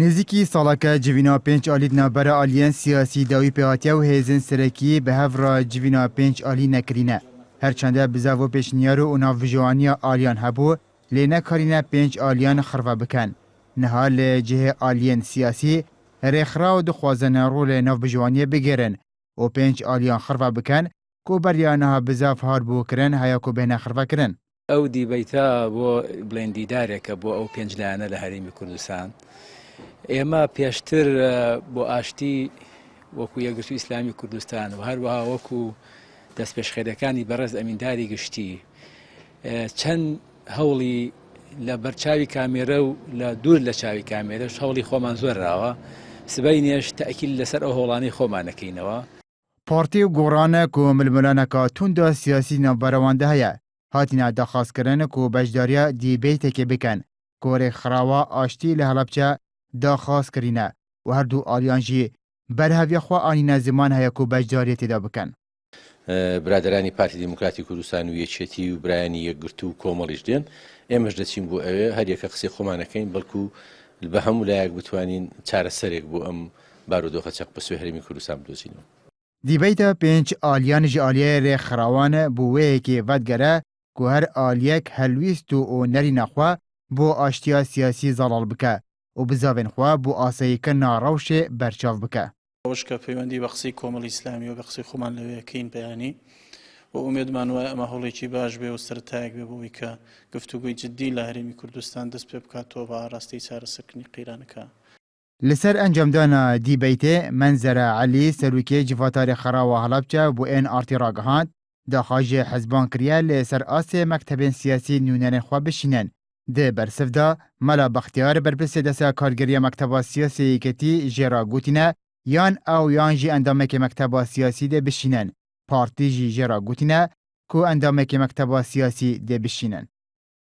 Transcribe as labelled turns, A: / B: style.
A: نزیکی ساڵەکە جیڤینا پێنج ئالیت ناوبەرە ئالیەن سیاسی داوی پێهاتیە و هێزن سەرەکی بە هەڤڕا جیڤینا پێنج ئالی نەکرینە. هەرچەندە بزاف و پێشنیار و ناوڤژوانیە ئالیان هەبوو لێ نەکارینە پێنج ئالیان خڕڤە بکەن. نەها لە جهێ ئالیەن سیاسی رێکخراو دخوازنە ڕوو لە ناوڤژوانیە بگێرن و پێنج ئالیان خڕڤە بکەن کو بەریانەها بزاف هار بووکردن هەیە کو بێنە خڕڤەکردن.
B: ئەو دیبەیتە بۆ بڵێندیدارێکە بۆ ئەو پێنج لایەنە لە هەرێمی کوردستان. ئێمە پێشتر بۆ ئاشتی وەکو یەکگرتووی ئیسلامی کوردستان و هەروەها وەکو دەستپێشخێرەکانی بەڕێز ئەمینداری گشتی چەند هەوڵی لە بەرچاوی کامێرە و لە دوور لە چاوی کامێرەش هەوڵی خۆمان زۆر راوە، سبەینێش تەئکید لەسەر ئەو هەوڵانەی خۆمانەکەینەوە.
A: پارتی و گۆڕانە کو ململانەکە توندا سیاسی ناوبەرەواندا هەیە هاتینا داخوازکردن کو بەشداریە دیبەیتێکێ بکەن کو رێکخراوە ئاشتی لە هەڵەبجە داخوازکردینە و هەردوو ئالیان ژی بەرهەویە خوا ئانینە زمان هەیە کو بەشداریە تێدا بکەن.
C: برادرانی پارتی دیموکراتی کوردستان و یەکێتی و برایانی یەکگرتوو و کۆمەڵیش دێن، ئێمەش دەچین بۆ ئەوێ هەریەکە قسەی خۆمانەکەین بەڵکو بە هەموو لایەک بتوانین چارەسەرێک بۆ ئەم بارودۆخە چەق بەسوێ هەرێمی کوردستان بدۆزینەوە.
A: دیبەیتە پێنج ئالیان ژ ئالیە رێکخراوانە بووەیەکی ڤەدگەرە کو هەر ئالیەک هەلویست و نەری نەخوا بۆ ئاشتیا سیاسی زەڵاڵ بکە و بزاوێن خوا بۆ ئاساییکردنا ڕەوشێ بەرچاو بکە.
D: ئەوش کە پەیوەندی بە قسەی کۆمەڵی ئیسلامی و بە قسەی خۆمان لەوەیەکەین بەیانی و ئومێدمان وایە ئەمە هەوڵێکی باش بێ و سەرەتایەک بێ بۆەوەی کە گفتوگوی جددی لە هەرێمی کوردستان دەست پێ بکاتەوە بە ئاڕاستەی چارەسەرکردنی قیرانەکە.
A: لەسەر ئەنجامدانا دیبەیتێ منزەرە عەلی سەرۆکیە جیڤاتارێ خەراوە هەڵەبجە بۆ ئێن ئارتی ڕاگەهاند داخواژێ حەزبان کریە لەسەر ئاسێ مەکتەبێن سیاسی نوێنەرên خوا بشینن. Di bersivda mela Bextiyar berpirsê desa kargeriya mekteba siyasî yeketî jê ra gotîne yan ew yan jî endamekê mekteba siyasî de bişînin. Partî jî jê ra gotîne ku endamekê mekteba siyasî de bişînin.